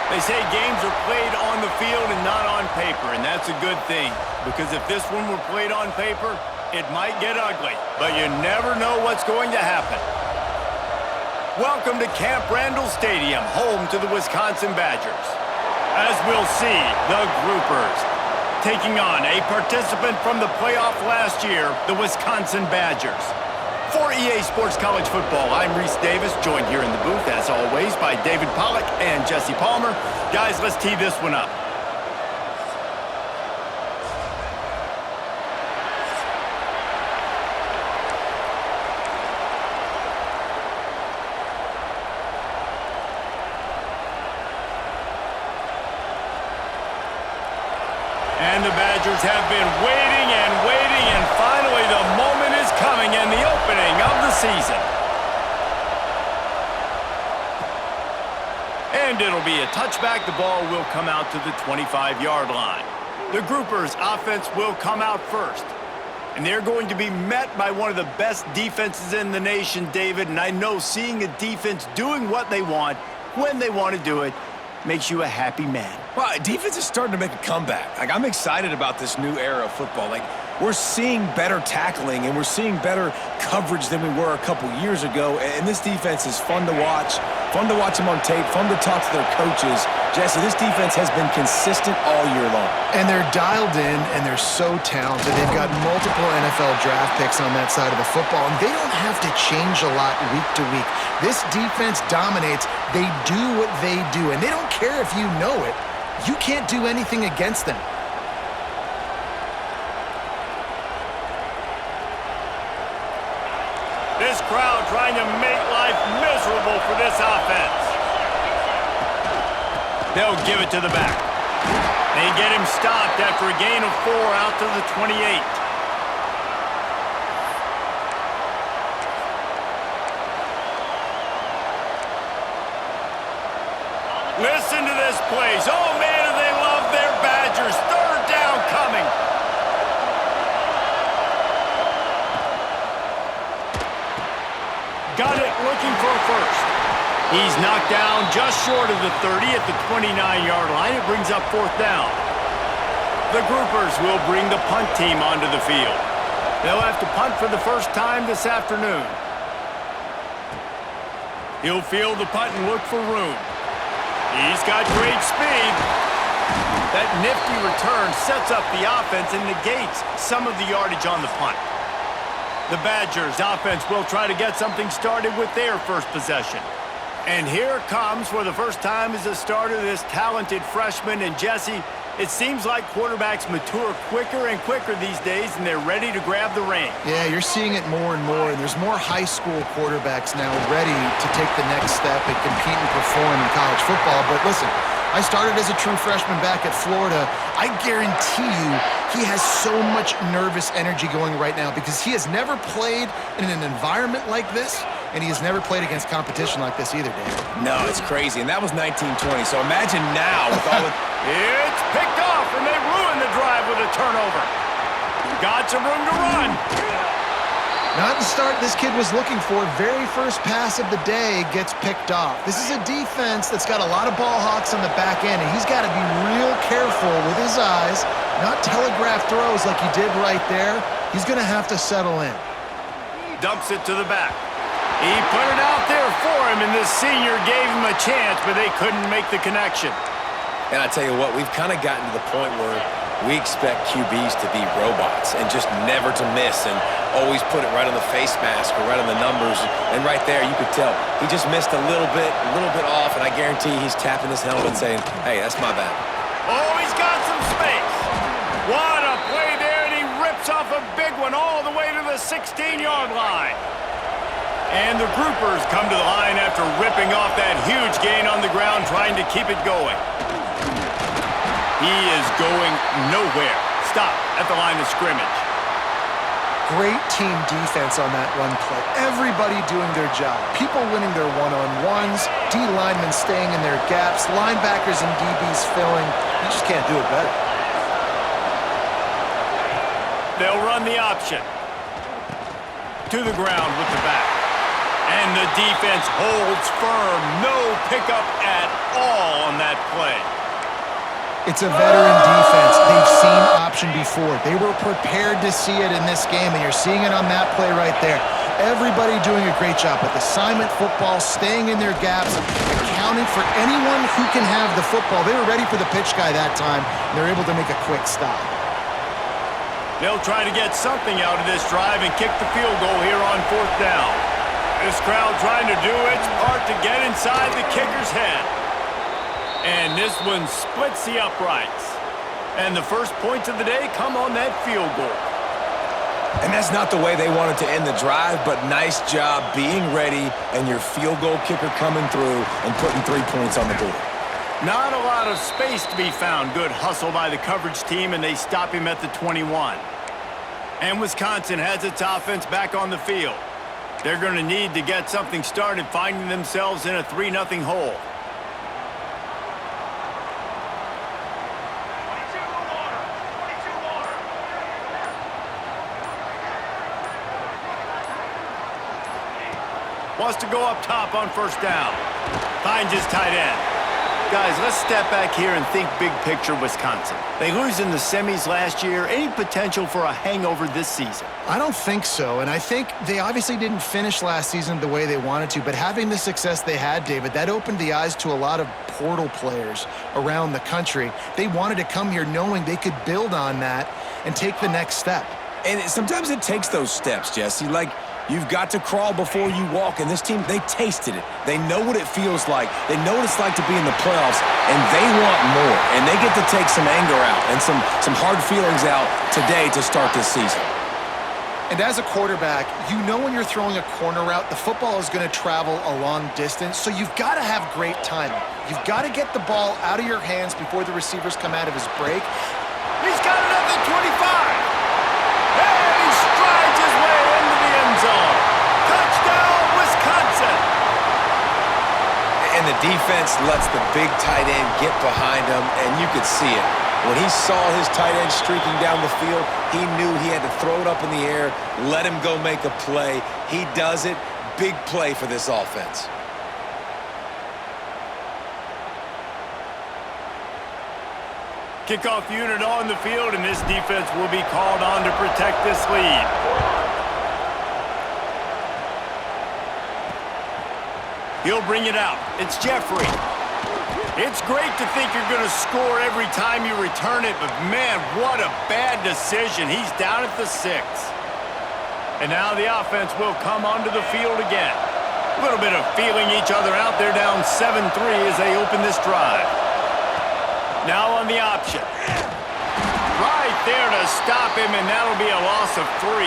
They say games are played on the field and not on paper, and that's a good thing. Because if this one were played on paper, it might get ugly. But you never know what's going to happen. Welcome to Camp Randall Stadium, home to the Wisconsin Badgers. As we'll see, the Groupers taking on a participant from the playoff last year, the Wisconsin Badgers. For EA Sports College Football, I'm Reese Davis, joined here in the booth, as always, by David Pollack and Jesse Palmer. Guys, let's tee this one up. And the Badgers have been waiting and finally the moment is coming and the opening of the season. And it'll be a touchback. The ball will come out to the 25-yard line. The Groupers' offense will come out first. And they're going to be met by one of the best defenses in the nation, David. And I know seeing a defense doing what they want, when they want to do it, makes you a happy man. Well, defense is starting to make a comeback. I'm excited about this new era of football. We're seeing better tackling and we're seeing better coverage than we were a couple years ago. And this defense is fun to watch them on tape, fun to talk to their coaches. Jesse, this defense has been consistent all year long. And they're dialed in and they're so talented. They've got multiple NFL draft picks on that side of the football, and they don't have to change a lot week to week. This defense dominates. They do what they do, and they don't care if you know it. You can't do anything against them. This crowd trying to make life miserable for this offense. They'll give it to the back. They get him stopped after a gain of 4 out to the 28. Listen to this place. Oh, man, do they love their Badgers. Third down coming. Got it, looking for a first. He's knocked down just short of the 30 at the 29-yard line. It brings up 4th down. The Groupers will bring the punt team onto the field. They'll have to punt for the first time this afternoon. He'll field the punt and look for room. He's got great speed. That nifty return sets up the offense and negates some of the yardage on the punt. The Badgers' offense will try to get something started with their first possession. And here comes, for the first time as a starter, this talented freshman. And Jesse, it seems like quarterbacks mature quicker and quicker these days, and they're ready to grab the reins. Yeah, you're seeing it more and more, and there's more high school quarterbacks now ready to take the next step and compete and perform in college football. But listen, I started as a true freshman back at Florida. I guarantee you he has so much nervous energy going right now because he has never played in an environment like this, and he has never played against competition like this either, Dave. No, it's crazy, and that was 1920. So imagine now with all the... It's picked off, and they ruin the drive with a turnover. Got some room to run. Not the start this kid was looking for. Very first pass of the day gets picked off. This is a defense that's got a lot of ball hawks on the back end, and he's got to be real careful with his eyes, not telegraph throws like he did right there. He's going to have to settle in. Dumps it to the back. He put it out there for him, and this senior gave him a chance, but they couldn't make the connection. And I tell you what, we've kind of gotten to the point where we expect QBs to be robots and just never to miss and always put it right on the face mask or right on the numbers. And right there, you could tell he just missed a little bit off, and I guarantee he's tapping his helmet saying, hey, that's my bad. Oh, he's got some space. What a play there, and he rips off a big one all the way to the 16-yard line. And the Groupers come to the line after ripping off that huge gain on the ground, trying to keep it going. He is going nowhere. Stop at the line of scrimmage. Great team defense on that run play. Everybody doing their job. People winning their one-on-ones, D linemen staying in their gaps, linebackers and DBs filling. You just can't do it better. They'll run the option. To the ground with the back. And the defense holds firm. No pickup at all on that play. It's a veteran defense. They've seen option before. They were prepared to see it in this game, and you're seeing it on that play right there. Everybody doing a great job with assignment football, staying in their gaps, accounting for anyone who can have the football. They were ready for the pitch guy that time, and they're able to make a quick stop. They'll try to get something out of this drive and kick the field goal here on 4th down. This crowd trying to do its part to get inside the kicker's head. And this one splits the uprights. And the first points of the day come on that field goal. And that's not the way they wanted to end the drive, but nice job being ready and your field goal kicker coming through and putting 3 points on the board. Not a lot of space to be found. Good hustle by the coverage team, and they stop him at the 21. And Wisconsin has its offense back on the field. They're going to need to get something started, finding themselves in a 3-0 hole. Wants to go up top on 1st down. Finds his tight end. Guys, let's step back here and think big picture Wisconsin. They lose in the semis last year. Any potential for a hangover this season? I don't think so, and I think they obviously didn't finish last season the way they wanted to, but having the success they had, David, that opened the eyes to a lot of portal players around the country. They wanted to come here knowing they could build on that and take the next step. And sometimes it takes those steps, Jesse. Like, you've got to crawl before you walk, and this team, they tasted it. They know what it feels like. They know what it's like to be in the playoffs, and they want more. And they get to take some anger out and some hard feelings out today to start this season. And as a quarterback, you know when you're throwing a corner route, the football is going to travel a long distance, so you've got to have great timing. You've got to get the ball out of your hands before the receivers come out of his break. He's got it at the 25. And he strides his way into the end zone. Touchdown, Wisconsin. And the defense lets the big tight end get behind him, and you could see it. When he saw his tight end streaking down the field, he knew he had to throw it up in the air, let him go make a play. He does it. Big play for this offense. Kickoff unit on the field, and this defense will be called on to protect this lead. He'll bring it out. It's Jeffrey. It's great to think you're going to score every time you return it, but man, what a bad decision. He's down at the 6. And now the offense will come onto the field again. A little bit of feeling each other out. They're down 7-3 as they open this drive. Now on the option. Right there to stop him, and that'll be a loss of 3.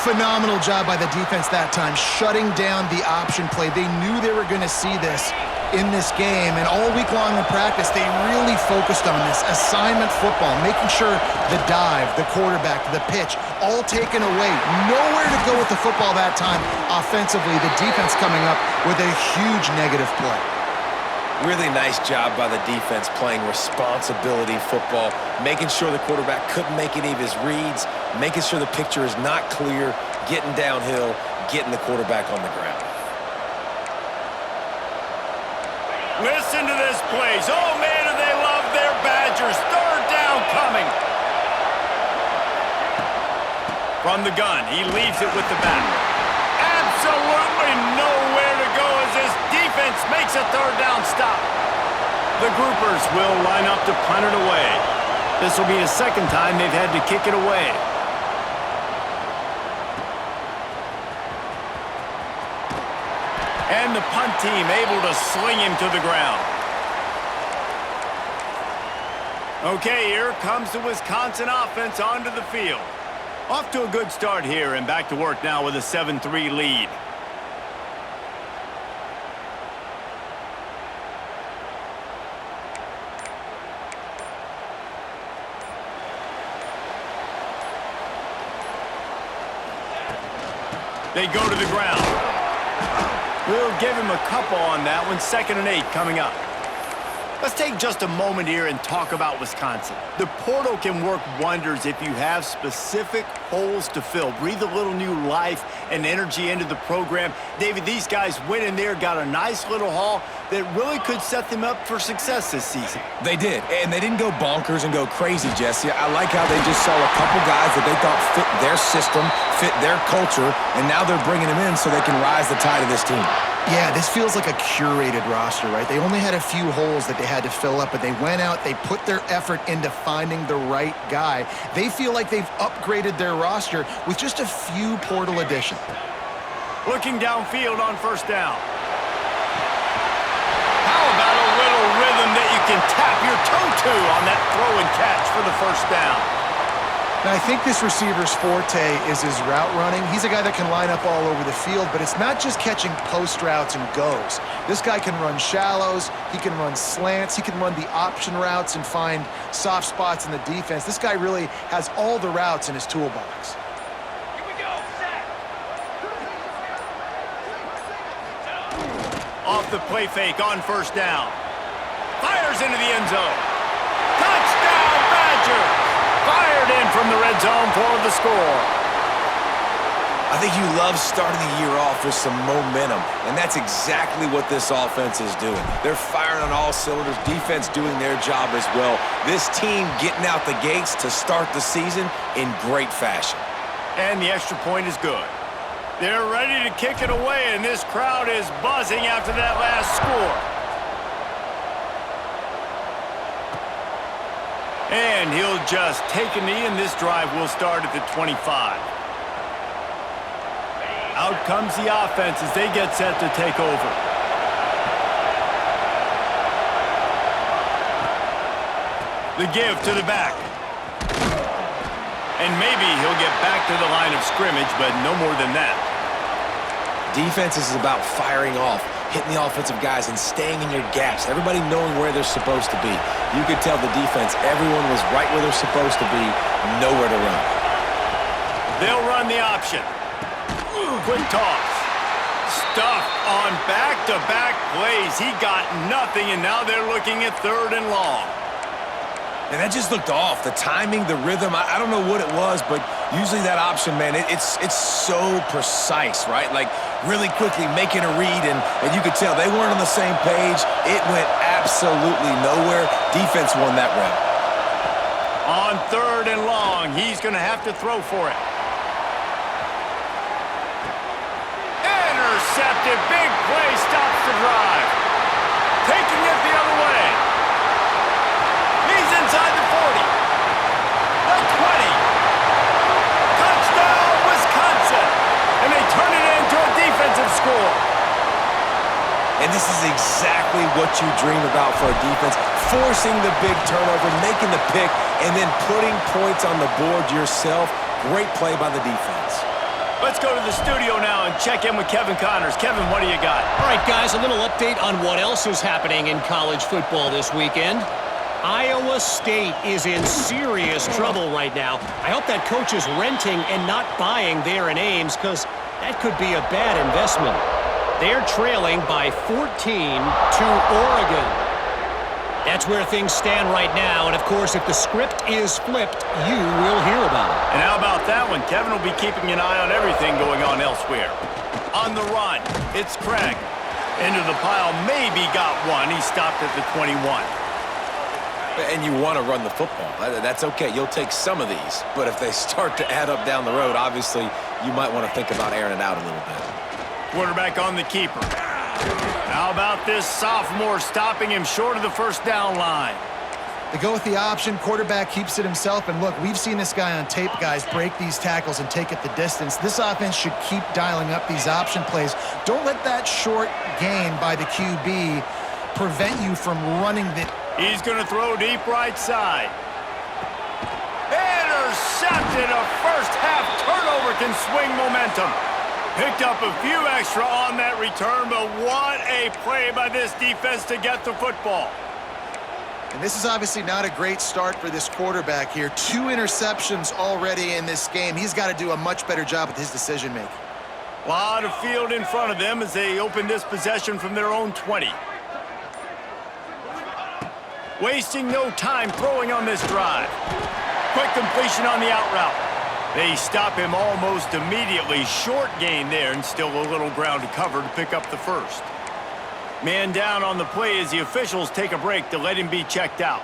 Phenomenal job by the defense that time, shutting down the option play. They knew they were going to see this in this game, and all week long in practice, they really focused on this assignment football, making sure the dive, the quarterback, the pitch, all taken away. Nowhere to go with the football that time offensively. The defense coming up with a huge negative play. Really nice job by the defense playing responsibility football, making sure the quarterback couldn't make any of his reads, making sure the picture is not clear, getting downhill, getting the quarterback on the ground. Listen to this plays. Oh, man, do they love their Badgers. 3rd down coming. From the gun, he leaves it with the back. Absolutely nowhere to go as this defense makes a 3rd down stop. The groupers will line up to punt it away. This will be the 2nd time they've had to kick it away. And the punt team able to sling him to the ground. Okay, here comes the Wisconsin offense onto the field. Off to a good start here and back to work now with a 7-3 lead. They go to the ground. We'll give him a couple on that one. 2nd and 8 coming up. Let's take just a moment here and talk about Wisconsin. The portal can work wonders if you have specific holes to fill. Breathe a little new life and energy into the program. David, these guys went in there, got a nice little haul that really could set them up for success this season. They did, and they didn't go bonkers and go crazy, Jesse. I like how they just saw a couple guys that they thought fit their system, fit their culture, and now they're bringing them in so they can rise the tide of this team. Yeah, this feels like a curated roster, right? They only had a few holes that they had to fill up, but they went out, they put their effort into finding the right guy. They feel like they've upgraded their roster with just a few portal additions. Looking downfield on first down. How about a little rhythm that you can tap your toe to on that throw and catch for the first down? Now, I think this receiver's forte is his route running. He's a guy that can line up all over the field, but it's not just catching post routes and goes. This guy can run shallows, he can run slants, he can run the option routes and find soft spots in the defense. This guy really has all the routes in his toolbox. Here we go, set. Off the play fake on first down. Fires into the end zone. Touchdown, Badgers! Fired in from the red zone for the score. I think you love starting the year off with some momentum, and that's exactly what this offense is doing. They're firing on all cylinders, defense doing their job as well. This team getting out the gates to start the season in great fashion. And the extra point is good. They're ready to kick it away, and this crowd is buzzing after that last score. And he'll just take a knee, and this drive will start at the 25. Out comes the offense as they get set to take over. The give to the back. And maybe he'll get back to the line of scrimmage, but no more than that. Defense is about firing off, hitting the offensive guys and staying in your gaps, everybody knowing where they're supposed to be. You could tell the defense, everyone was right where they're supposed to be, nowhere to run. They'll run the option. Quick toss. Stuffed on back-to-back plays. He got nothing, and now they're looking at 3rd and long. And that just looked off. The timing, the rhythm, I don't know what it was, but usually that option, man, it's so precise, right? Like, really quickly making a read, and you could tell they weren't on the same page. It went absolutely nowhere. Defense won that rep. On 3rd and long, he's going to have to throw for it. Intercepted. Big play stops the drive. Taking it the other way. He's inside the 40. The 20. Touchdown, Wisconsin. And they turn it into a defensive score. And this is exactly what you dream about for a defense. Forcing the big turnover, making the pick, and then putting points on the board yourself. Great play by the defense. Let's go to the studio now and check in with Kevin Connors. Kevin, what do you got? All right, guys, a little update on what else is happening in college football this weekend. Iowa State is in serious trouble right now. I hope that coach is renting and not buying there in Ames, because that could be a bad investment. They're trailing by 14 to Oregon. That's where things stand right now, and of course, if the script is flipped, you will hear about it. And how about that one? Kevin will be keeping an eye on everything going on elsewhere. On the run, it's Craig. Into the pile, maybe got one. He stopped at the 21. And you want to run the football. That's okay. You'll take some of these. But if they start to add up down the road, obviously, you might want to think about airing it out a little bit. Quarterback on the keeper. How about this sophomore stopping him short of the first down line? They go with the option. Quarterback keeps it himself. And look, we've seen this guy on tape, guys, break these tackles and take it the distance. This offense should keep dialing up these option plays. Don't let that short gain by the QB prevent you from running the... He's going to throw deep right side. Intercepted. A first half turnover can swing momentum. Picked up a few extra on that return, but what a play by this defense to get the football. And this is obviously not a great start for this quarterback here. 2 interceptions already in this game. He's got to do a much better job with his decision-making. A lot of field in front of them as they open this possession from their own 20. Wasting no time throwing on this drive. Quick completion on the out route. They stop him almost immediately. Short gain there, and still a little ground to cover to pick up the first. Man down on the play as the officials take a break to let him be checked out.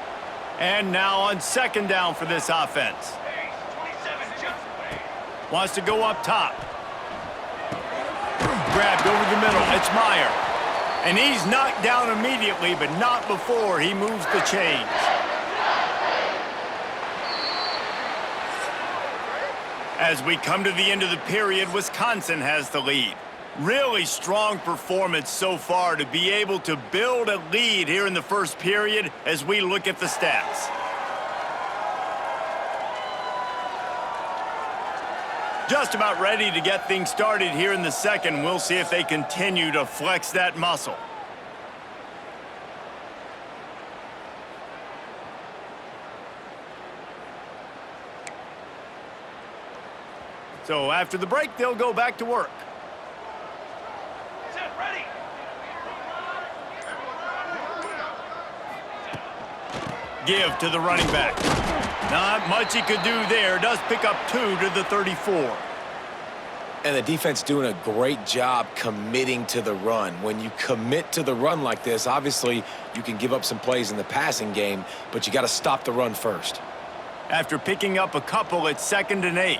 And now on second down for this offense. Wants to go up top. Grabbed over the middle. It's Meyer. And he's knocked down immediately, but not before he moves the chains. As we come to the end of the period, Wisconsin has the lead. Really strong performance so far to be able to build a lead here in the first period as we look at the stats. Just about ready to get things started here in the second. We'll see if they continue to flex that muscle. So after the break, they'll go back to work. Ready. Give to the running back. Not much he could do there. Does pick up 2 to the 34. And the defense doing a great job committing to the run. When you commit to the run like this, obviously you can give up some plays in the passing game, but you got to stop the run first. After picking up a couple, it's 2nd and 8.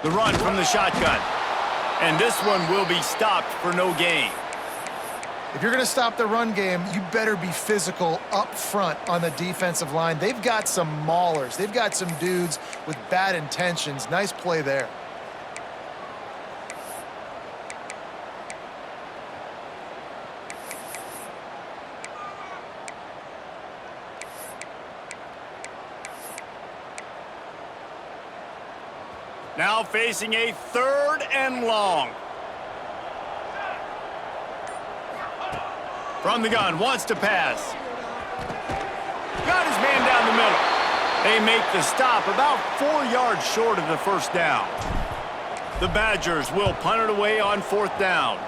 The run from the shotgun. And this one will be stopped for no gain. If you're going to stop the run game, you better be physical up front on the defensive line. They've got some maulers. They've got some dudes with bad intentions. Nice play there. Now facing a 3rd and long. From the gun, wants to pass. Got his man down the middle. They make the stop about 4 yards short of the first down. The Badgers will punt it away on 4th down.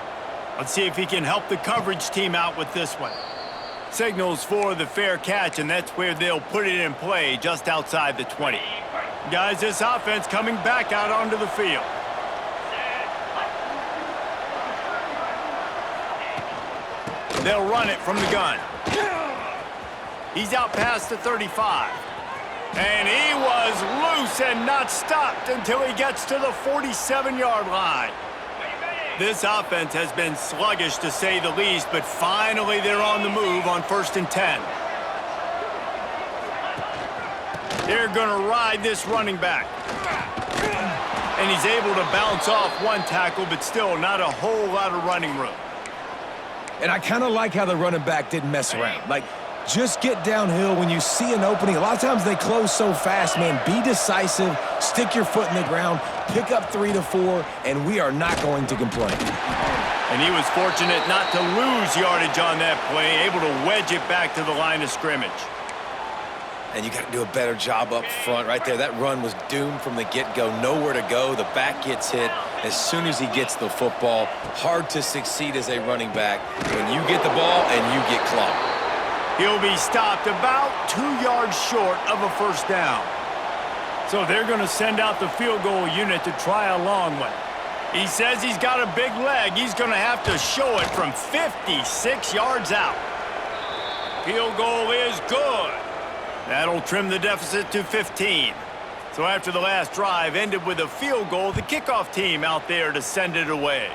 Let's see if he can help the coverage team out with this one. Signals for the fair catch, and that's where they'll put it in play just outside the 20. Guys, this offense coming back out onto the field. They'll run it from the gun. He's out past the 35. And he was loose and not stopped until he gets to the 47-yard line. This offense has been sluggish to say the least, but finally they're on the move on 1st and 10. They're going to ride this running back. And he's able to bounce off one tackle, but still not a whole lot of running room. And I kind of like how the running back didn't mess around. Like, just get downhill when you see an opening. A lot of times they close so fast, man. Be decisive, stick your foot in the ground, pick up 3 to 4, and we are not going to complain. And he was fortunate not to lose yardage on that play, able to wedge it back to the line of scrimmage. And you got to do a better job up front right there. That run was doomed from the get-go. Nowhere to go. The back gets hit as soon as he gets the football. Hard to succeed as a running back when you get the ball and you get clocked. He'll be stopped about 2 yards short of a first down. So they're going to send out the field goal unit to try a long one. He says he's got a big leg. He's going to have to show it from 56 yards out. Field goal is good. That'll trim the deficit to 15. So after the last drive ended with a field goal, the kickoff team out there to send it away.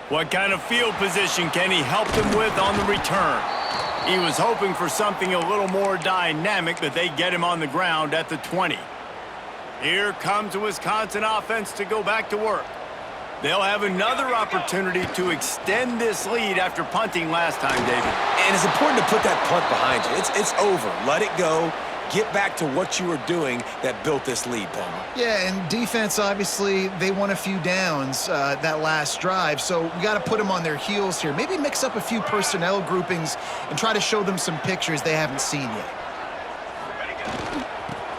What kind of field position can he help them with on the return? He was hoping for something a little more dynamic, but they get him on the ground at the 20. Here comes the Wisconsin offense to go back to work. They'll have another opportunity to extend this lead after punting last time, David. And it's important to put that punt behind you. It's over. Let it go. Get back to what you were doing that built this lead, Palmer. Yeah, and defense, obviously, they won a few downs that last drive, so we got to put them on their heels here. Maybe mix up a few personnel groupings and try to show them some pictures they haven't seen yet.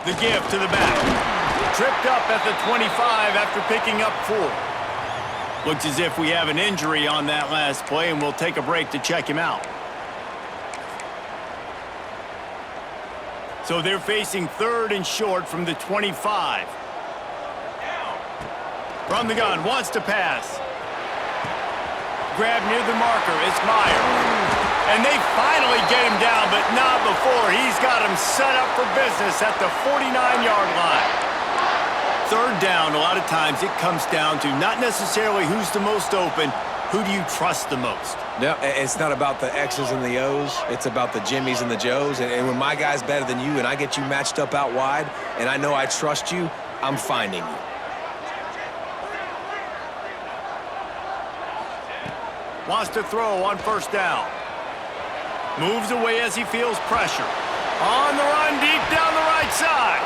The give to the back. Tripped up at the 25 after picking up 4. Looks as if we have an injury on that last play, and we'll take a break to check him out. So they're facing 3rd and short from the 25. From the gun, wants to pass. Grab near the marker, it's Meyer. And they finally get him down, but not before. He's got him set up for business at the 49-yard line. 3rd down, a lot of times it comes down to not necessarily who's the most open, who do you trust the most? No, it's not about the X's and the O's. It's about the Jimmies and the Joes. And when my guy's better than you and I get you matched up out wide and I know I trust you, I'm finding you. Wants to throw on 1st down. Moves away as he feels pressure. On the run, deep down the right side.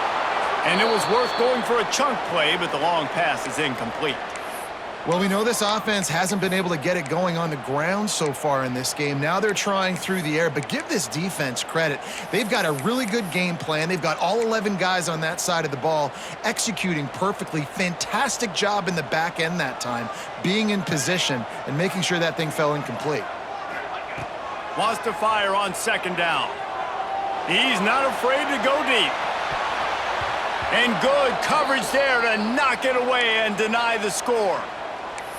And it was worth going for a chunk play, but the long pass is incomplete. Well, we know this offense hasn't been able to get it going on the ground so far in this game. Now they're trying through the air, but give this defense credit. They've got a really good game plan. They've got all 11 guys on that side of the ball executing perfectly. Fantastic job in the back end that time, being in position and making sure that thing fell incomplete. Wants to fire on 2nd down. He's not afraid to go deep. And good coverage there to knock it away and deny the score.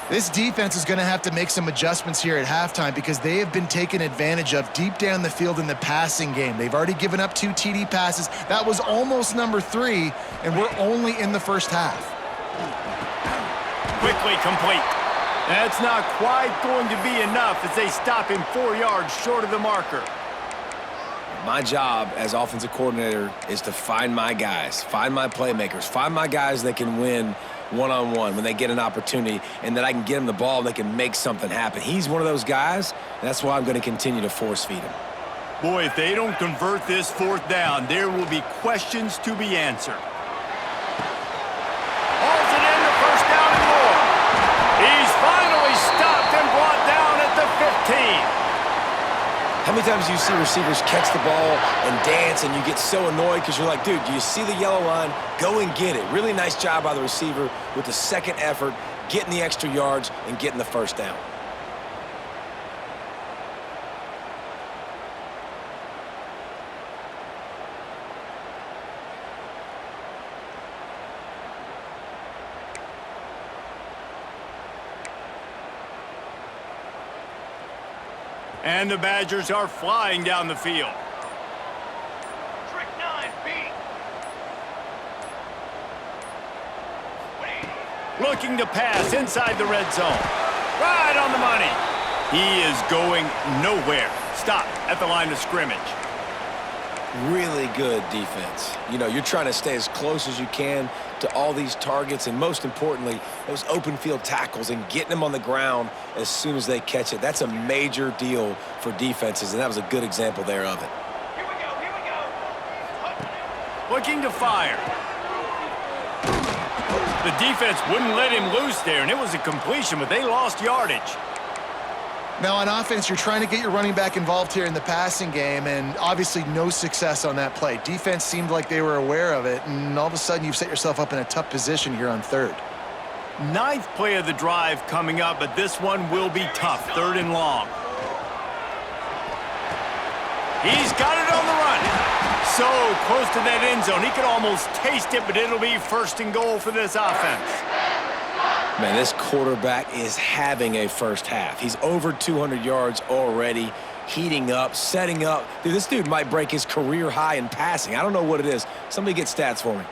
This defense is going to have to make some adjustments here at halftime because they have been taken advantage of deep down the field in the passing game. They've already given up 2 TD passes. That was almost number 3, and we're only in the first half. Quickly complete. That's not quite going to be enough as they stop him 4 yards short of the marker. My job as offensive coordinator is to find my guys, find my playmakers, find my guys that can win one-on-one when they get an opportunity and that I can get them the ball and they can make something happen. He's one of those guys, and that's why I'm going to continue to force feed him. Boy, if they don't convert this 4th down, there will be questions to be answered. Hauls it in the 1st down and more. He's finally stopped and brought down at the 15. How many times do you see receivers catch the ball and dance and you get so annoyed because you're like, dude, do you see the yellow line? Go and get it. Really nice job by the receiver with the 2nd effort, getting the extra yards and getting the 1st down. And the Badgers are flying down the field. Trick 9B. Looking to pass inside the red zone. Right on the money. He is going nowhere. Stop at the line of scrimmage. Really good defense. You know, you're trying to stay as close as you can to all these targets and, most importantly, those open field tackles and getting them on the ground as soon as they catch it. That's a major deal for defenses, and that was a good example there of it. Here we go, here we go. Looking to fire. The defense wouldn't let him loose there, and it was a completion, but they lost yardage. Now, on offense, you're trying to get your running back involved here in the passing game, and obviously no success on that play. Defense seemed like they were aware of it, and all of a sudden you've set yourself up in a tough position here on 3rd. 9th play of the drive coming up, but this one will be tough. 3rd and long. He's got it on the run. So close to that end zone. He could almost taste it, but it'll be 1st and goal for this offense. Man, this quarterback is having a first half. He's over 200 yards already, heating up, setting up. Dude, this dude might break his career high in passing. I don't know what it is. Somebody get stats for me.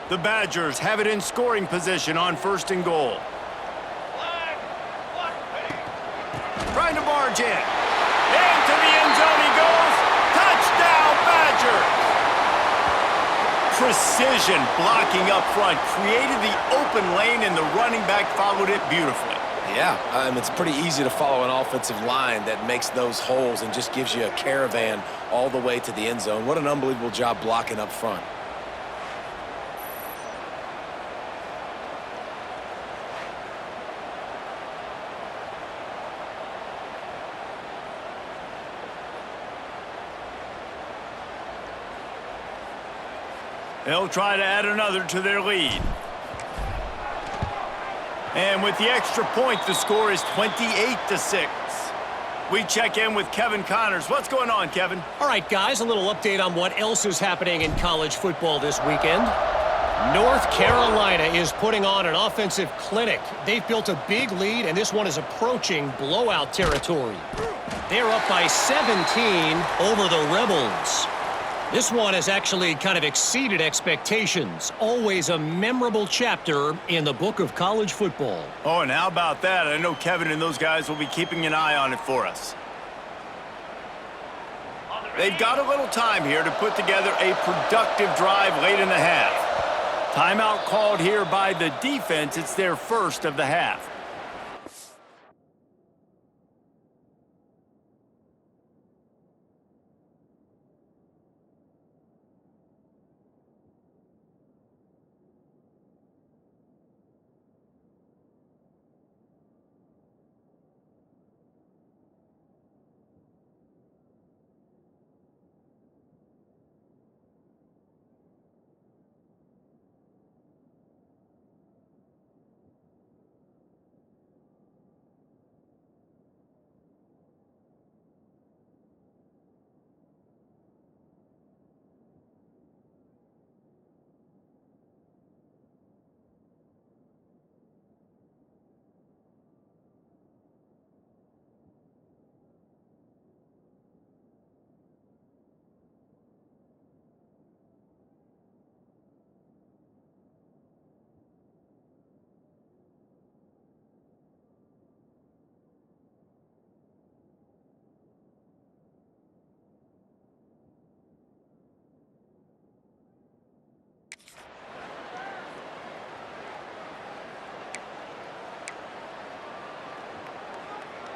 The Badgers have it in scoring position on 1st and goal. Flag. Block, ready. Trying to barge in. Into the end zone he goes. Touchdown, Badgers! Precision blocking up front created the open lane, and the running back followed it beautifully. Yeah, it's pretty easy to follow an offensive line that makes those holes and just gives you a caravan all the way to the end zone. What an unbelievable job blocking up front. They'll try to add another to their lead. And with the extra point, the score is 28-6. We check in with Kevin Connors. What's going on, Kevin? All right, guys, a little update on what else is happening in college football this weekend. North Carolina is putting on an offensive clinic. They've built a big lead, and this one is approaching blowout territory. They're up by 17 over the Rebels. This one has actually kind of exceeded expectations. Always a memorable chapter in the book of college football. Oh, and how about that? I know Kevin and those guys will be keeping an eye on it for us. They've got a little time here to put together a productive drive late in the half. Timeout called here by the defense. It's their first of the half.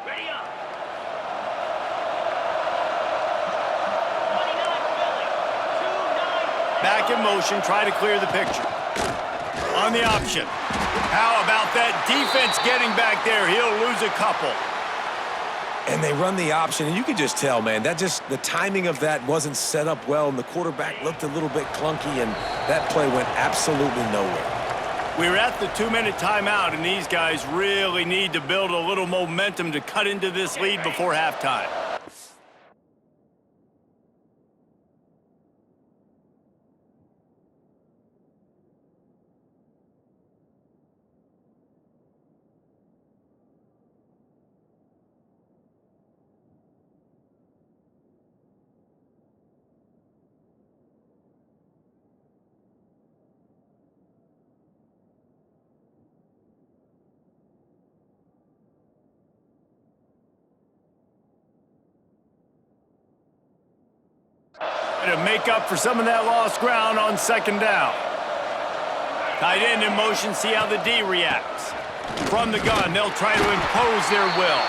Ready up. 29 Philly. 29. Back in motion, try to clear the picture. On the option. How about that defense getting back there? He'll lose a couple. And they run the option, and you can just tell, man, the timing of that wasn't set up well, and the quarterback looked a little bit clunky, and that play went absolutely nowhere. We're at the 2-minute timeout, and these guys really need to build a little momentum to cut into this lead before halftime. To make up for some of that lost ground on second down. Tight end in motion, see how the D reacts. From the gun, they'll try to impose their will.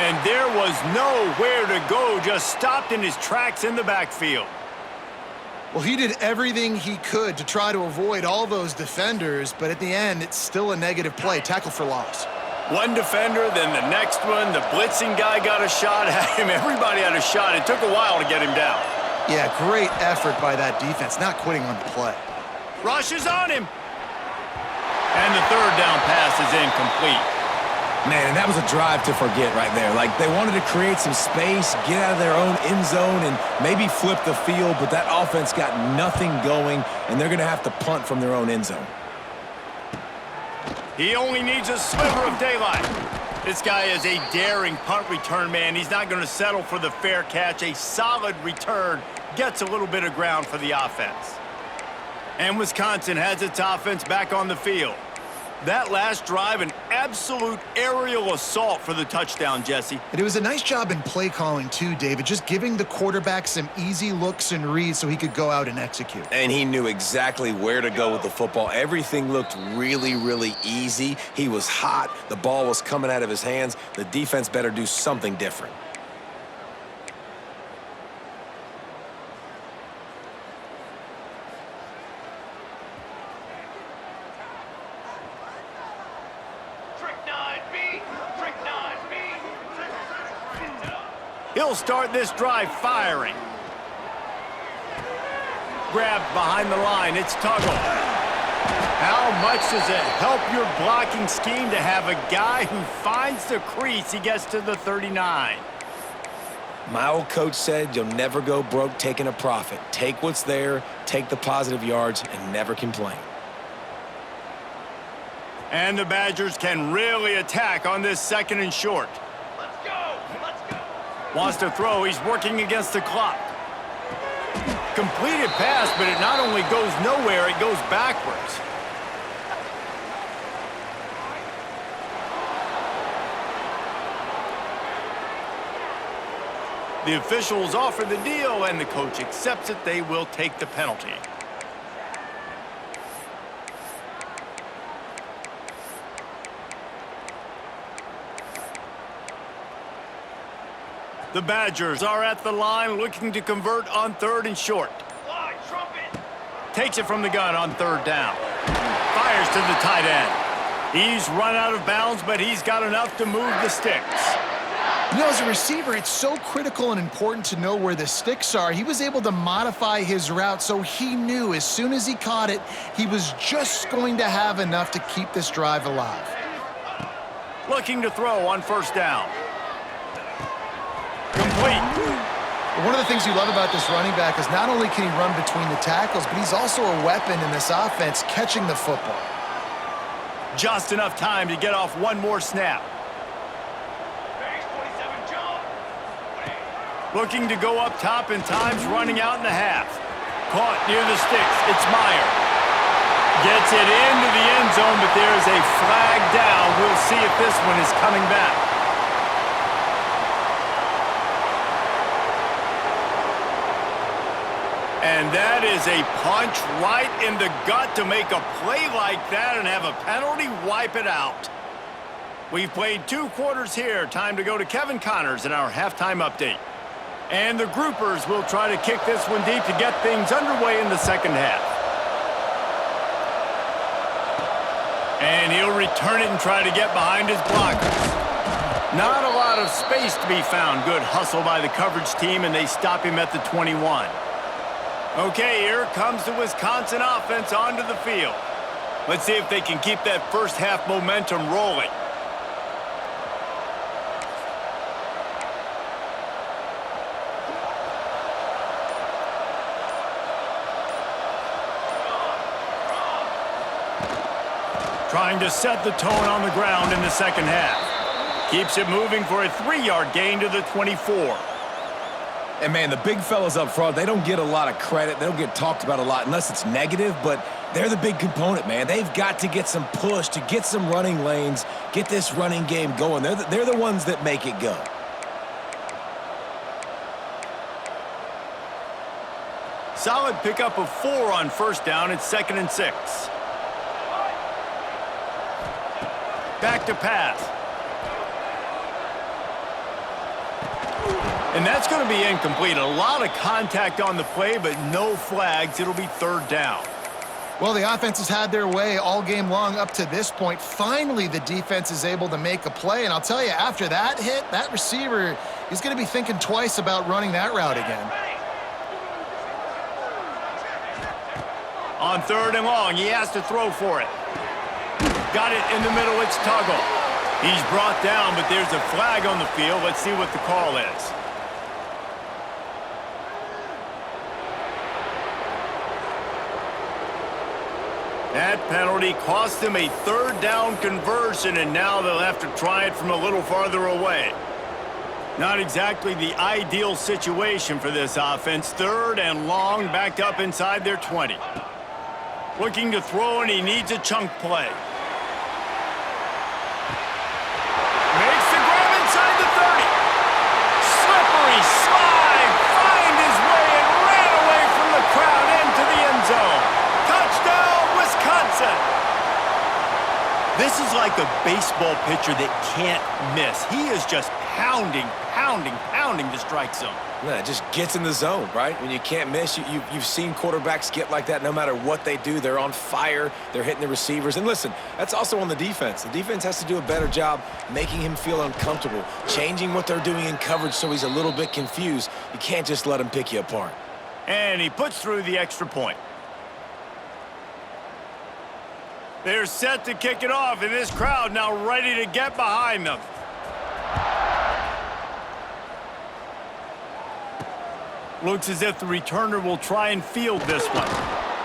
And there was nowhere to go, just stopped in his tracks in the backfield. Well, he did everything he could to try to avoid all those defenders, but at the end, it's still a negative play. Tackle for loss. One defender, then the next one. The blitzing guy got a shot at him. Everybody had a shot. It took a while to get him down. Yeah, great effort by that defense, not quitting on the play. Rush is on him. And the third down pass is incomplete. Man, and that was a drive to forget right there. Like, they wanted to create some space, get out of their own end zone, and maybe flip the field, but that offense got nothing going, and they're going to have to punt from their own end zone. He only needs a sliver of daylight. This guy is a daring punt return man. He's not going to settle for the fair catch. A solid return gets a little bit of ground for the offense. And Wisconsin has its offense back on the field. That last drive, an absolute aerial assault for the touchdown, Jesse. And it was a nice job in play calling too, David, just giving the quarterback some easy looks and reads so he could go out and execute. And he knew exactly where to go with the football. Everything looked really, really easy. He was hot. The ball was coming out of his hands. The defense better do something different. He'll start this drive firing. Grabbed behind the line, it's Tuggle. How much does it help your blocking scheme to have a guy who finds the crease? He gets to the 39. My old coach said you'll never go broke taking a profit. Take what's there, take the positive yards, and never complain. And the Badgers can really attack on this 2nd and short. Let's go! Let's go! Wants to throw. He's working against the clock. Completed pass, but it not only goes nowhere, it goes backwards. The officials offer the deal, and the coach accepts it. They will take the penalty. The Badgers are at the line looking to convert on 3rd and short. Fly, trumpet! Takes it from the gun on 3rd down. Fires to the tight end. He's run out of bounds, but he's got enough to move the sticks. You know, as a receiver, it's so critical and important to know where the sticks are. He was able to modify his route so he knew as soon as he caught it, he was just going to have enough to keep this drive alive. Looking to throw on 1st down. Complete. One of the things you love about this running back is not only can he run between the tackles, but he's also a weapon in this offense catching the football. Just enough time to get off one more snap. Base 27, jump! Looking to go up top, and time's running out in the half. Caught near the sticks. It's Meyer. Gets it into the end zone, but there is a flag down. We'll see if this one is coming back. And that is a punch right in the gut to make a play like that and have a penalty wipe it out. We've played 2 quarters here. Time to go to Kevin Connors in our halftime update. And the groupers will try to kick this one deep to get things underway in the 2nd half. And he'll return it and try to get behind his blockers. Not a lot of space to be found. Good hustle by the coverage team, and they stop him at the 21. Okay, here comes the Wisconsin offense onto the field. Let's see if they can keep that 1st half momentum rolling. Trying to set the tone on the ground in the 2nd half. Keeps it moving for a 3-yard gain to the 24. And, man, the big fellas up front, they don't get a lot of credit. They don't get talked about a lot unless it's negative, but they're the big component, man. They've got to get some push to get some running lanes, get this running game going. They're the ones that make it go. Solid pickup of 4 on 1st down. It's 2nd and 6. Back to pass. And that's going to be incomplete. A lot of contact on the play, but no flags. It'll be 3rd down. Well, the offense has had their way all game long up to this point. Finally, the defense is able to make a play. And I'll tell you, after that hit, that receiver is going to be thinking twice about running that route again. On 3rd and long, he has to throw for it. Got it in the middle. It's Tuggle. He's brought down, but there's a flag on the field. Let's see what the call is. That penalty cost them a 3rd down conversion, and now they'll have to try it from a little farther away. Not exactly the ideal situation for this offense. 3rd and long, backed up inside their 20. Looking to throw, and he needs a chunk play. Makes the grab inside the 30. Slippery slide, find his way and ran away from the crowd into the end zone. Touchdown, Wisconsin! This is like a baseball pitcher that can't miss. He is just pounding the strike zone. Yeah, it just gets in the zone, right? When you can't miss, you've seen quarterbacks get like that no matter what they do. They're on fire. They're hitting the receivers. And listen, that's also on the defense. The defense has to do a better job making him feel uncomfortable, changing what they're doing in coverage so he's a little bit confused. You can't just let him pick you apart. And he puts through the extra point. They're set to kick it off, and this crowd now ready to get behind them. Looks as if the returner will try and field this one.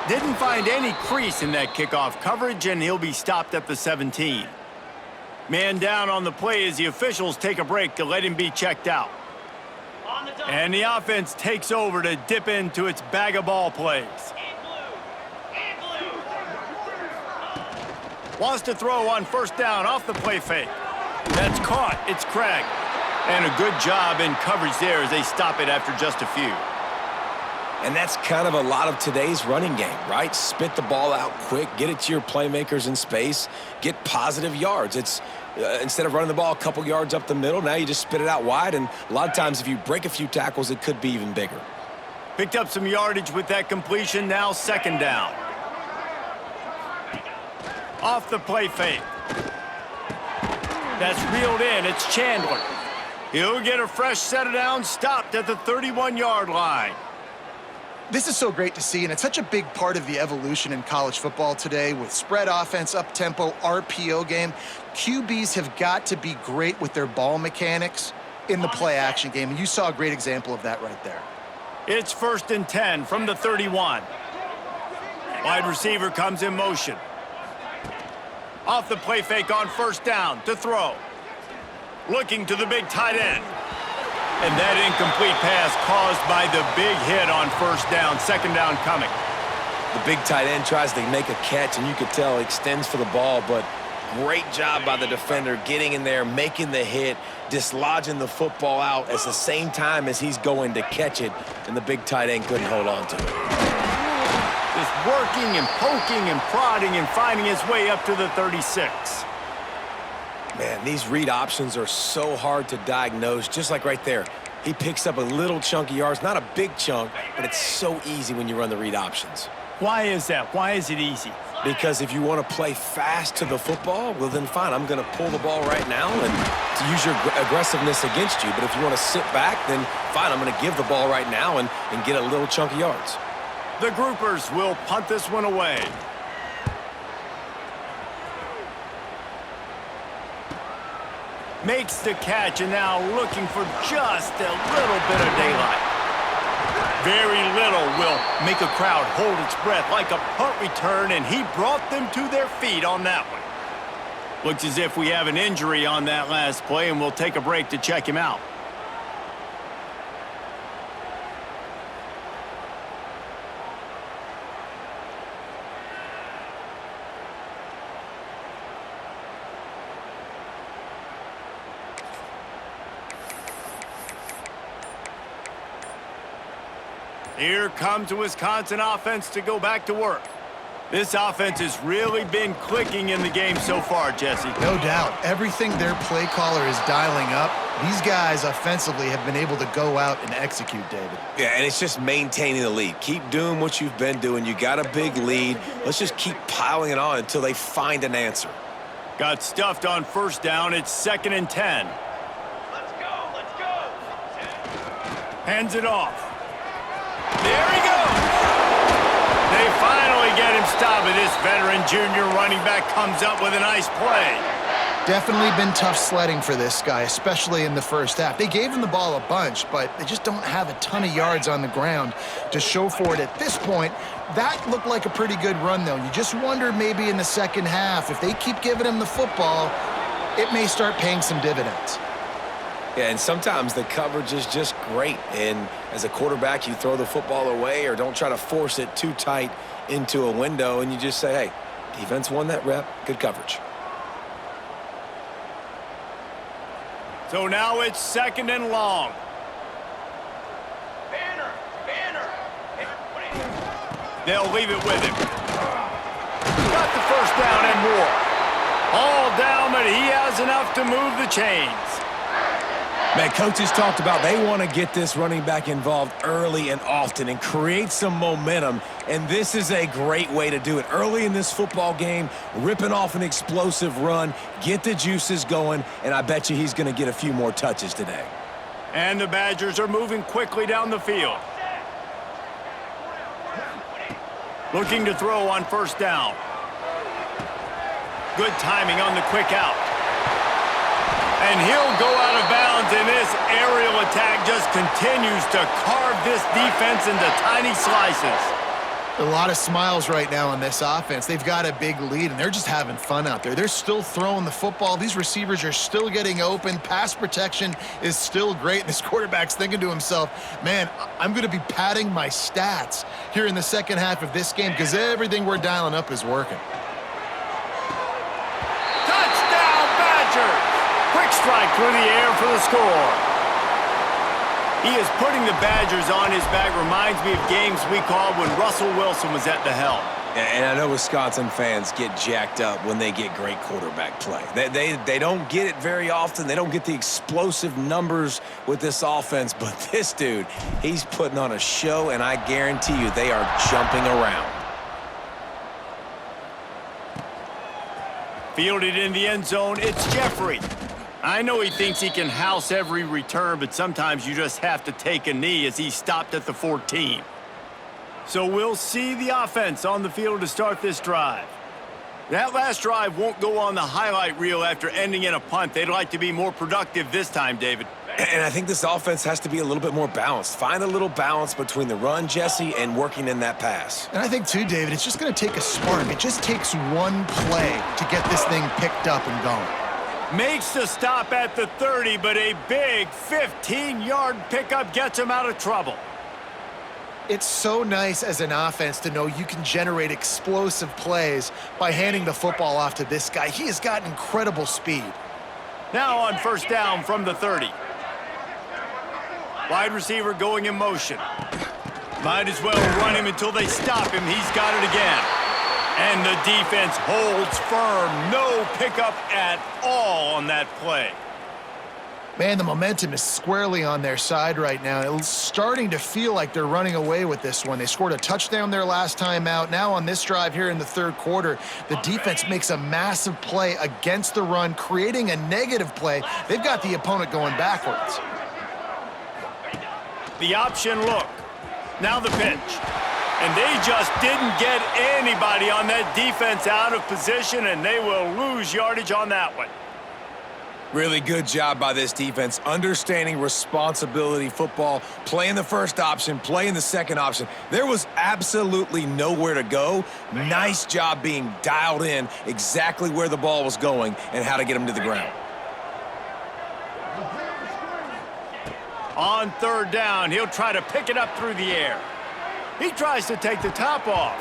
Didn't find any crease in that kickoff coverage, and he'll be stopped at the 17. Man down on the play as the officials take a break to let him be checked out. And the offense takes over to dip into its bag of ball plays. Wants to throw on first down off the play fake. That's caught. It's Craig. And a good job in coverage there as they stop it after just a few. And that's kind of a lot of today's running game, right? Spit the ball out quick, get it to your playmakers in space, get positive yards. It's instead of running the ball a couple yards up the middle, now you just spit it out wide, and a lot of times if you break a few tackles, it could be even bigger. Picked up some yardage with that completion, now second down. Off the play fake. That's reeled in, it's Chandler. He'll get a fresh set of downs, stopped at the 31-yard line. This is so great to see, and it's such a big part of the evolution in college football today with spread offense, up-tempo, RPO game. QBs have got to be great with their ball mechanics in the play-action game, and you saw a great example of that right there. It's 1st and 10 from the 31. Wide receiver comes in motion. Off the play fake on first down to throw. Looking to the big tight end. And that incomplete pass caused by the big hit on first down, second down coming. The big tight end tries to make a catch, and you could tell extends for the ball, but great job by the defender getting in there, making the hit, dislodging the football out at the same time as he's going to catch it, and the big tight end couldn't hold on to it. Just working and poking and prodding and finding his way up to the 36. Man, these read options are so hard to diagnose, just like right there. He picks up a little chunk of yards, not a big chunk, but it's so easy when you run the read options. Why is that? Why is it easy? Because if you want to play fast to the football, well then fine, I'm going to pull the ball right now and to use your aggressiveness against you. But if you want to sit back, then fine, I'm going to give the ball right now and get a little chunk of yards. The groupers will punt this one away. Makes the catch and now looking for just a little bit of daylight. Very little will make a crowd hold its breath like a punt return, and he brought them to their feet on that one. Looks as if we have an injury on that last play, and we'll take a break to check him out. Here comes the Wisconsin offense to go back to work. This offense has really been clicking in the game so far, Jesse. No doubt. Everything their play caller is dialing up, these guys offensively have been able to go out and execute, David. Yeah, and it's just maintaining the lead. Keep doing what you've been doing. You got a big lead. Let's just keep piling it on until they find an answer. Got stuffed on first down. It's 2nd and 10. Let's go, let's go. Hands it off. There he goes. They finally get him stopped, and this veteran junior running back comes up with a nice play. Definitely been tough sledding for this guy, especially in the first half. They gave him the ball a bunch, but they just don't have a ton of yards on the ground to show for it at this point. That looked like a pretty good run, though. You just wonder maybe in the second half, if they keep giving him the football, it may start paying some dividends. Yeah, and sometimes the coverage is just great. And as a quarterback, you throw the football away or don't try to force it too tight into a window, and you just say, hey, defense won that rep, good coverage. So now it's 2nd and long. Banner! Hey, what are you... They'll leave it with him. Got the first down and more. All down, but he has enough to move the chains. Man, coaches talked about they want to get this running back involved early and often and create some momentum, and this is a great way to do it. Early in this football game, ripping off an explosive run, get the juices going, and I bet you he's going to get a few more touches today. And the Badgers are moving quickly down the field. Looking to throw on first down. Good timing on the quick out. And he'll go out of bounds, and this aerial attack just continues to carve this defense into tiny slices. A lot of smiles right now on this offense. They've got a big lead, and they're just having fun out there. They're still throwing the football. These receivers are still getting open. Pass protection is still great. And this quarterback's thinking to himself, man, I'm going to be padding my stats here in the second half of this game because everything we're dialing up is working. Touchdown, Badgers! Quick strike through the air for the score. He is putting the Badgers on his back. Reminds me of games we called when Russell Wilson was at the helm. And I know Wisconsin fans get jacked up when they get great quarterback play. They don't get it very often. They don't get the explosive numbers with this offense. But this dude, he's putting on a show, and I guarantee you they are jumping around. Fielded in the end zone, it's Jeffrey. I know he thinks he can house every return, but sometimes you just have to take a knee as he stopped at the 14. So we'll see the offense on the field to start this drive. That last drive won't go on the highlight reel after ending in a punt. They'd like to be more productive this time, David. And I think this offense has to be a little bit more balanced. Find a little balance between the run, Jesse, and working in that pass. And I think, too, David, it's just going to take a spark. It just takes one play to get this thing picked up and going. Makes the stop at the 30, but a big 15-yard pickup gets him out of trouble. It's so nice as an offense to know you can generate explosive plays by handing the football off to this guy. He has got incredible speed. Now on first down from the 30. Wide receiver going in motion. Might as well run him until they stop him. He's got it again. And the defense holds firm. No pickup at all on that play. Man, the momentum is squarely on their side right now. It's starting to feel like they're running away with this one. They scored a touchdown their last time out. Now on this drive here in the third quarter, the defense makes a massive play against the run, creating a negative play. They've got the opponent going backwards. The option look. Now the pitch. And they just didn't get anybody on that defense out of position, and they will lose yardage on that one. Really good job by this defense, understanding responsibility football, playing the first option, playing the second option. There was absolutely nowhere to go. Nice job being dialed in exactly where the ball was going and how to get him to the ground. On third down, he'll try to pick it up through the air. He tries to take the top off.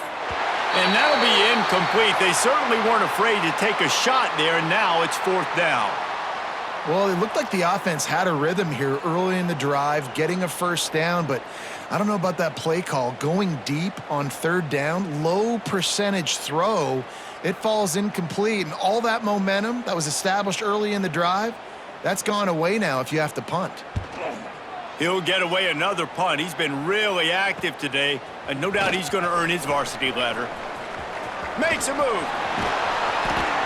And that'll be incomplete. They certainly weren't afraid to take a shot there, and now it's fourth down. Well, it looked like the offense had a rhythm here early in the drive, getting a first down, but I don't know about that play call. Going deep on third down, low percentage throw, it falls incomplete, and all that momentum that was established early in the drive, that's gone away now if you have to punt. He'll get away another punt. He's been really active today, and no doubt he's going to earn his varsity letter. Makes a move.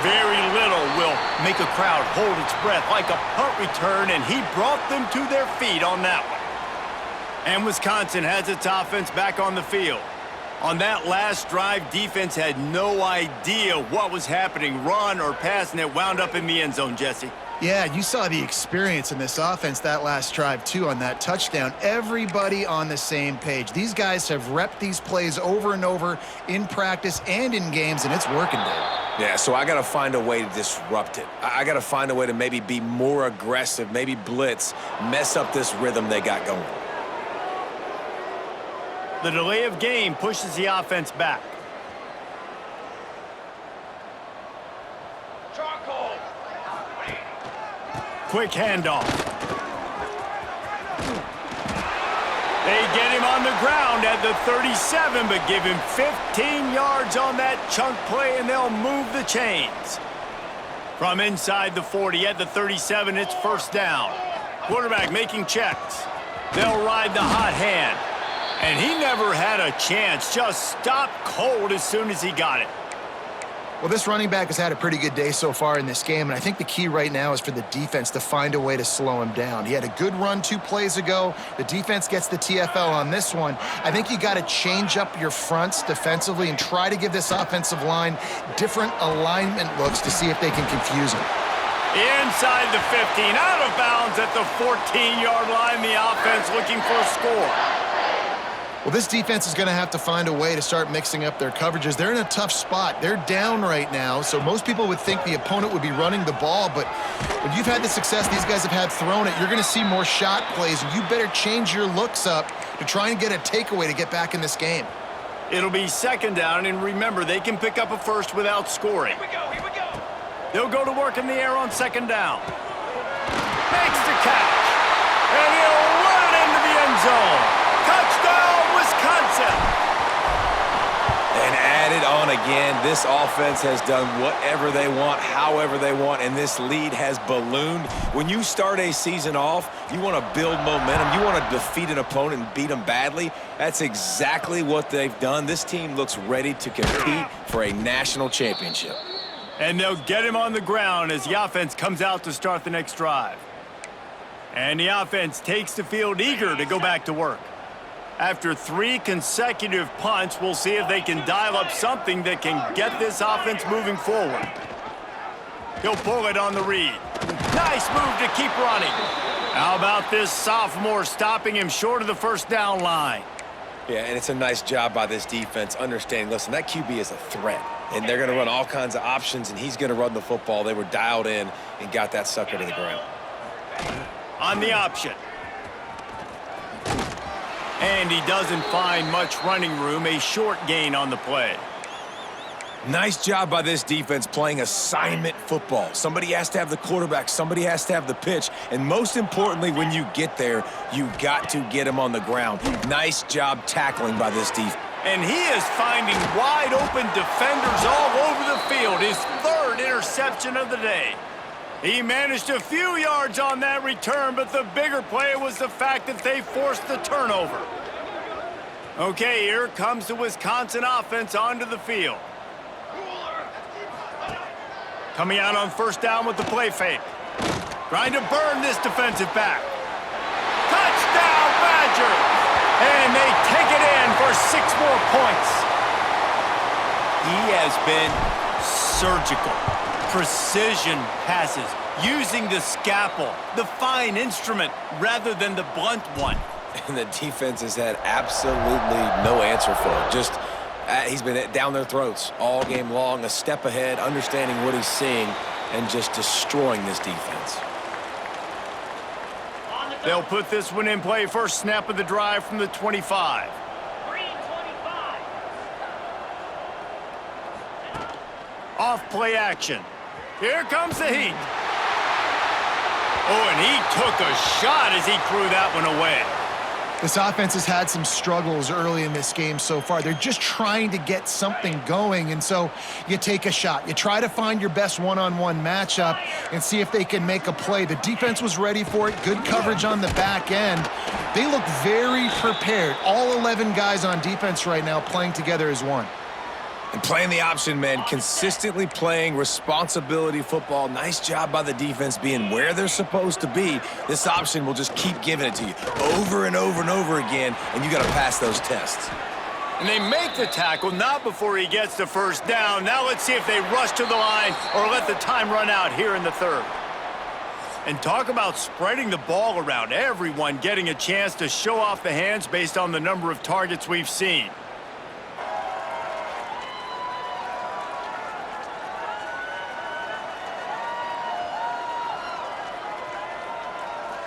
Very little will make a crowd hold its breath like a punt return, and he brought them to their feet on that one. And Wisconsin has its offense back on the field. On that last drive, defense had no idea what was happening, run or pass, and it wound up in the end zone, Jesse. Yeah, you saw the experience in this offense that last drive, too, on that touchdown. Everybody on the same page. These guys have repped these plays over and over in practice and in games, and it's working, Dave. Yeah, so I got to find a way to disrupt it. I got to find a way to maybe be more aggressive, maybe blitz, mess up this rhythm they got going. The delay of game pushes the offense back. Charcoal. Quick handoff. They get him on the ground at the 37, but give him 15 yards on that chunk play, and they'll move the chains. From inside the 40 at the 37, it's first down. Quarterback making checks. They'll ride the hot hand. And he never had a chance, just stopped cold as soon as he got it. Well, this running back has had a pretty good day so far in this game, and I think the key right now is for the defense to find a way to slow him down. He had a good run 2 plays ago. The defense gets the TFL on this one. I think you got to change up your fronts defensively and try to give this offensive line different alignment looks to see if they can confuse him. Inside the 15, out of bounds at the 14-yard line. The offense looking for a score. Well, this defense is going to have to find a way to start mixing up their coverages. They're in a tough spot. They're down right now, so most people would think the opponent would be running the ball, but when you've had the success these guys have had throwing it, you're going to see more shot plays. You better change your looks up to try and get a takeaway to get back in this game. It'll be second down, and remember, they can pick up a first without scoring. Here we go, here we go. They'll go to work in the air on second down. Makes the catch, and he'll run it into the end zone. Touchdown, Wisconsin! And added on again, this offense has done whatever they want, however they want, and this lead has ballooned. When you start a season off, you want to build momentum. You want to defeat an opponent and beat them badly. That's exactly what they've done. This team looks ready to compete for a national championship. And they'll get him on the ground as the offense comes out to start the next drive. And the offense takes the field eager to go back to work. After 3 consecutive punts, we'll see if they can dial up something that can get this offense moving forward. He'll pull it on the read. Nice move to keep running. How about this sophomore stopping him short of the first down line? Yeah, and it's a nice job by this defense understanding, listen, that QB is a threat, and they're going to run all kinds of options, and he's going to run the football. They were dialed in and got that sucker to the ground. On the option. And he doesn't find much running room, a short gain on the play. Nice job by this defense playing assignment football. Somebody has to have the quarterback, somebody has to have the pitch, and most importantly, when you get there, you got to get him on the ground. Nice job tackling by this defense. And he is finding wide open defenders all over the field, his 3rd interception of the day. He managed a few yards on that return, but the bigger play was the fact that they forced the turnover. Okay, here comes the Wisconsin offense onto the field. Coming out on first down with the play fake. Trying to burn this defensive back. Touchdown, Badgers! And they take it in for 6 more points. He has been surgical. Precision passes, using the scalpel, the fine instrument, rather than the blunt one. And the defense has had absolutely no answer for it. Just, he's been down their throats all game long, a step ahead, understanding what he's seeing, and just destroying this defense. They'll put this one in play. First snap of the drive from the 25. Off play action. Here comes the heat. Oh, and he took a shot as he threw that one away. This offense has had some struggles early in this game so far. They're just trying to get something going, and so you take a shot. You try to find your best one-on-one matchup and see if they can make a play. The defense was ready for it. Good coverage on the back end. They look very prepared. All 11 guys on defense right now playing together as one. And playing the option, man, consistently playing responsibility football. Nice job by the defense being where they're supposed to be. This option will just keep giving it to you over and over and over again, and you got to pass those tests. And they make the tackle, not before he gets the first down. Now let's see if they rush to the line or let the time run out here in the 3rd. And talk about spreading the ball around. Everyone getting a chance to show off the hands based on the number of targets we've seen.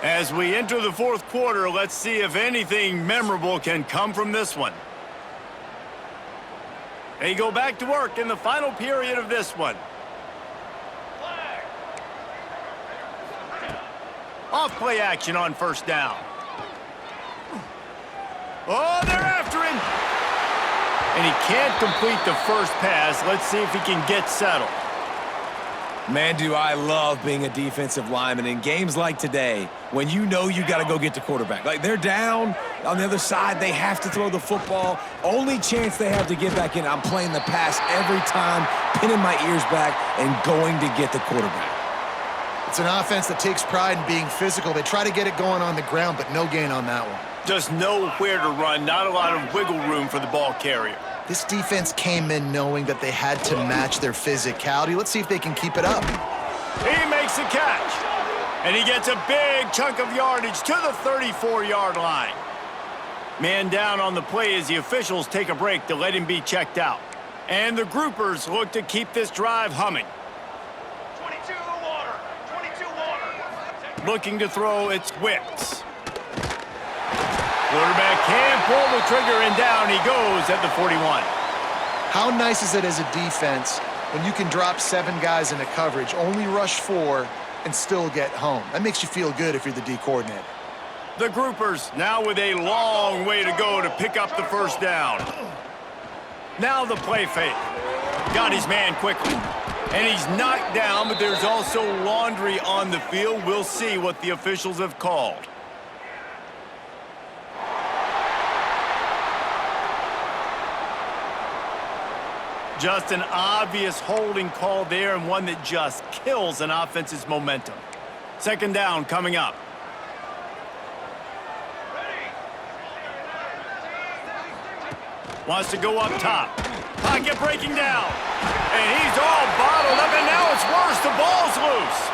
As we enter the 4th quarter, let's see if anything memorable can come from this one. They go back to work in the final period of this one. Off play action on first down. Oh, they're after him. And he can't complete the first pass. Let's see if he can get settled. Man, do I love being a defensive lineman in games like today when you know you got to go get the quarterback. Like, they're down on the other side. They have to throw the football. Only chance they have to get back in. I'm playing the pass every time, pinning my ears back and going to get the quarterback. It's an offense that takes pride in being physical. They try to get it going on the ground, but no gain on that one. Just know where to run. Not a lot of wiggle room for the ball carrier. This defense came in knowing that they had to match their physicality. Let's see if they can keep it up. He makes the catch. And he gets a big chunk of yardage to the 34-yard line. Man down on the play as the officials take a break to let him be checked out. And the groupers look to keep this drive humming. 22 water. 22 water. Looking to throw, it's Wicks. Quarterback can pull the trigger, and down he goes at the 41. How nice is it as a defense when you can drop 7 guys into coverage, only rush 4, and still get home? That makes you feel good if you're the D coordinator. The groupers now with a long way to go to pick up the first down. Now the play fake. Got his man quickly. And he's knocked down, but there's also laundry on the field. We'll see what the officials have called. Just an obvious holding call there, and one that just kills an offense's momentum. Second down coming up. Wants to go up top. Pocket breaking down. And he's all bottled up, and now it's worse. The ball's loose.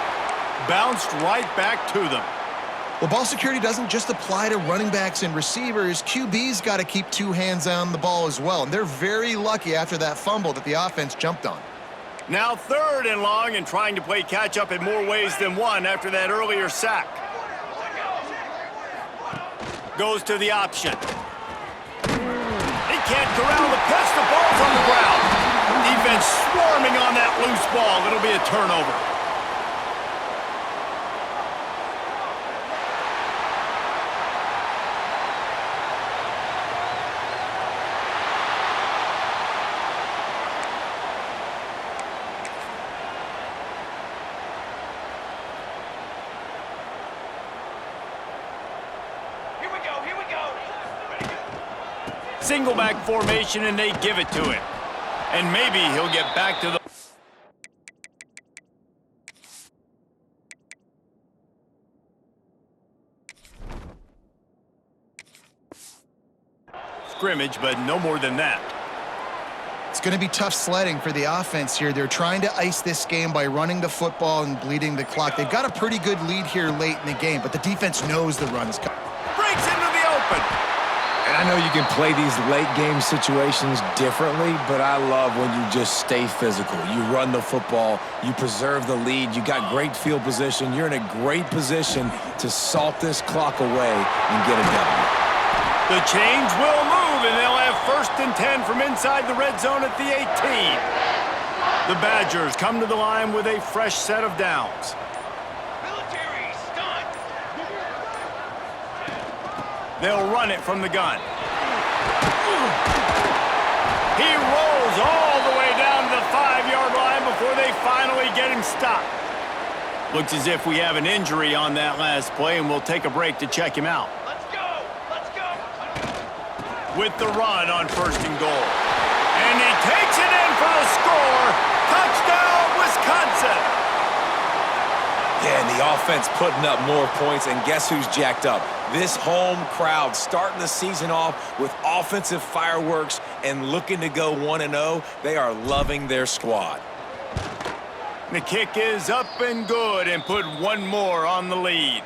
Bounced right back to them. Well, ball security doesn't just apply to running backs and receivers. QB's got to keep 2 hands on the ball as well. And they're very lucky after that fumble that the offense jumped on. Now 3rd and long, and trying to play catch-up in more ways than one after that earlier sack. Goes to the option. He can't corral the pitch. The ball's on the ground. Defense swarming on that loose ball. It'll be a turnover. Single back formation, and they give it to him. And maybe he'll get back to the... scrimmage, but no more than that. It's going to be tough sledding for the offense here. They're trying to ice this game by running the football and bleeding the clock. They've got a pretty good lead here late in the game, but the defense knows the run's coming. Breaks into the open. And I know you can play these late-game situations differently, but I love when you just stay physical. You run the football, you preserve the lead, you got great field position, you're in a great position to salt this clock away and get a W. The chains will move, and they'll have 1st and 10 from inside the red zone at the 18. The Badgers come to the line with a fresh set of downs. Military stunt. They'll run it from the gun. He rolls all the way down to the 5-yard line before they finally get him stopped. Looks as if we have an injury on that last play, and we'll take a break to check him out. Let's go. Let's go. With the run on 1st and goal. And he takes it in for the score. Touchdown, Wisconsin. Yeah, and the offense putting up more points, and guess who's jacked up? This home crowd starting the season off with offensive fireworks and looking to go 1-0. They are loving their squad. The kick is up and good, and put one more on the lead.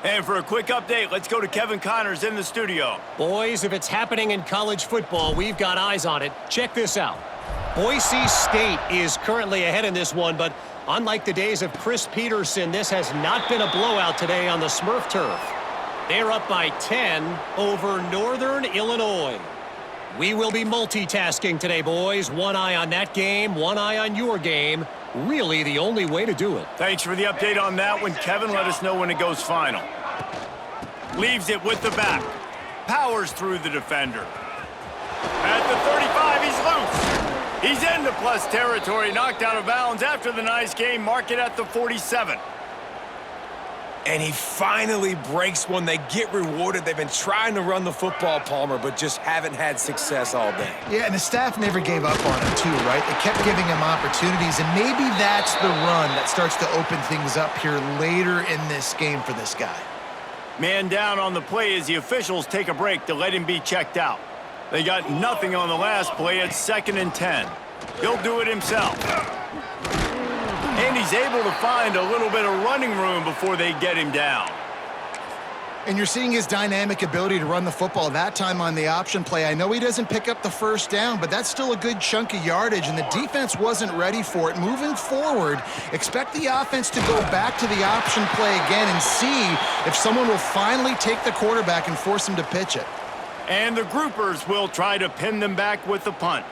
And for a quick update, let's go to Kevin Connors in the studio. Boys, if it's happening in college football, we've got eyes on it. Check this out. Boise State is currently ahead in this one, but unlike the days of Chris Peterson, this has not been a blowout today on the Smurf turf. They're up by 10 over Northern Illinois. We will be multitasking today, boys. One eye on that game, one eye on your game. Really the only way to do it. Thanks for the update on that one, Kevin. Let us know when it goes final. Leaves it with the back. Powers through the defender. At the 35, he's loose. He's into plus territory, knocked out of bounds after the nice game. Mark it at the 47. And he finally breaks one. They get rewarded. They've been trying to run the football, Palmer, but just haven't had success all day. Yeah, and the staff never gave up on him, too, right? They kept giving him opportunities, and maybe that's the run that starts to open things up here later in this game for this guy. Man down on the play as the officials take a break to let him be checked out. They got nothing on the last play. It's 2nd and 10. He'll do it himself. And And he's able to find a little bit of running room before they get him down. And you're seeing his dynamic ability to run the football, that time on the option play. I know he doesn't pick up the first down, but that's still a good chunk of yardage, and the defense wasn't ready for it. Moving forward, expect the offense to go back to the option play again and see if someone will finally take the quarterback and force him to pitch it. And the groupers will try to pin them back with the punt.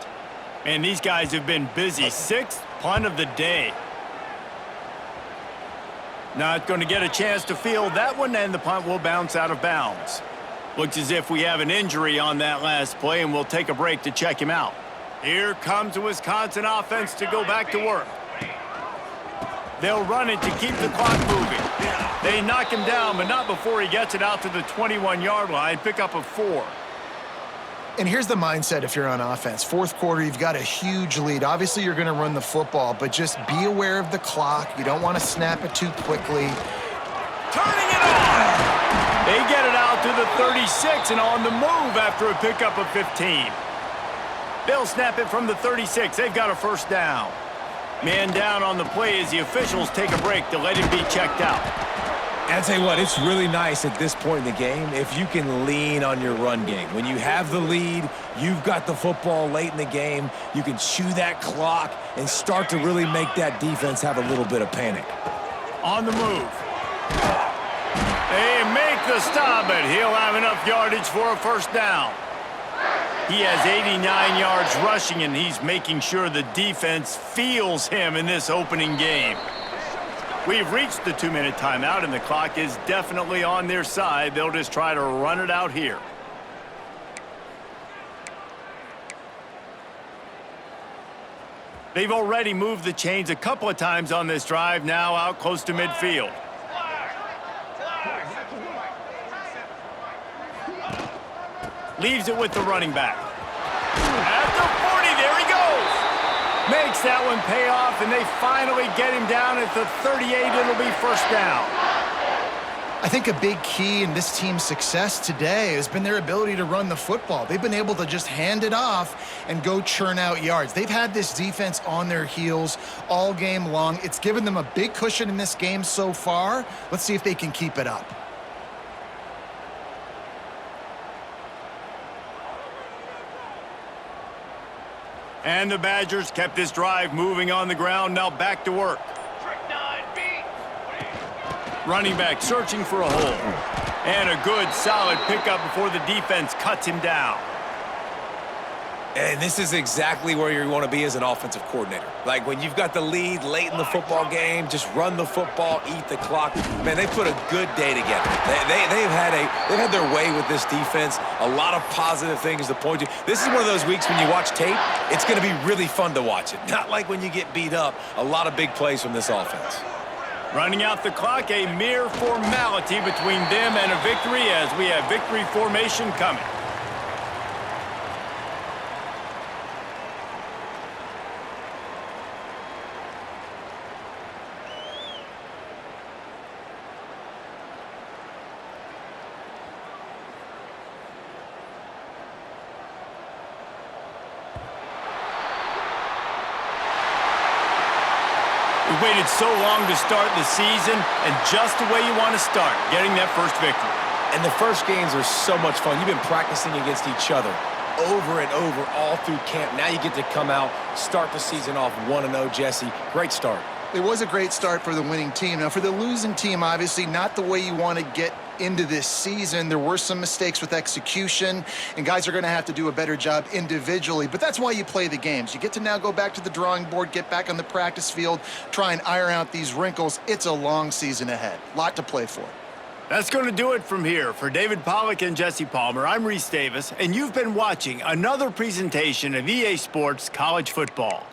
And these guys have been busy. 6th punt of the day. Not going to get a chance to field that one, and the punt will bounce out of bounds. Looks as if we have an injury on that last play, and we'll take a break to check him out. Here comes the Wisconsin offense to go back to work. They'll run it to keep the clock moving. They knock him down, but not before he gets it out to the 21-yard line. Pick up a 4. And here's the mindset if you're on offense. Fourth quarter, you've got a huge lead. Obviously, you're going to run the football, but just be aware of the clock. You don't want to snap it too quickly. Turning it on! They get it out to the 36 and on the move after a pickup of 15. They'll snap it from the 36. They've got a first down. Man down on the play as the officials take a break to let him be checked out. And I'll tell you what, it's really nice at this point in the game if you can lean on your run game. When you have the lead, you've got the football late in the game, you can chew that clock and start to really make that defense have a little bit of panic. On the move. They make the stop, but he'll have enough yardage for a first down. He has 89 yards rushing, and he's making sure the defense feels him in this opening game. We've reached the 2-minute timeout, and the clock is definitely on their side. They'll just try to run it out here. They've already moved the chains a couple of times on this drive, now out close to midfield. Leaves it with the running back. At the 40, there he goes. Makes that one pay off, and they finally get him down at the 38. It'll be first down. I think a big key in this team's success today has been their ability to run the football. They've been able to just hand it off and go churn out yards. They've had this defense on their heels all game long. It's given them a big cushion in this game so far. Let's see if they can keep it up. And the Badgers kept this drive moving on the ground, now back to work. Running back searching for a hole. And a good, solid pickup before the defense cuts him down. And this is exactly where you want to be as an offensive coordinator. Like when you've got the lead late in the football game, just run the football, eat the clock. Man, they put a good day together. They've had their way with this defense. A lot of positive things to point to. This is one of those weeks when you watch tape, it's going to be really fun to watch it. Not like when you get beat up. A lot of big plays from this offense. Running out the clock, a mere formality between them and a victory as we have victory formation coming. We waited so long to start the season, and just the way you want to start, getting that first victory. And the first games are so much fun. You've been practicing against each other over and over all through camp. Now you get to come out, start the season off 1-0, Jesse. Great start. It was a great start for the winning team. Now, for the losing team, obviously not the way you want to get into this season. There were some mistakes with execution, and guys are going to have to do a better job individually. But that's why you play the games. You get to now go back to the drawing board, get back on the practice field, try and iron out these wrinkles. It's a long season ahead. A lot to play for. That's going to do it from here. For David Pollack and Jesse Palmer, I'm Reese Davis, and you've been watching another presentation of EA Sports College Football.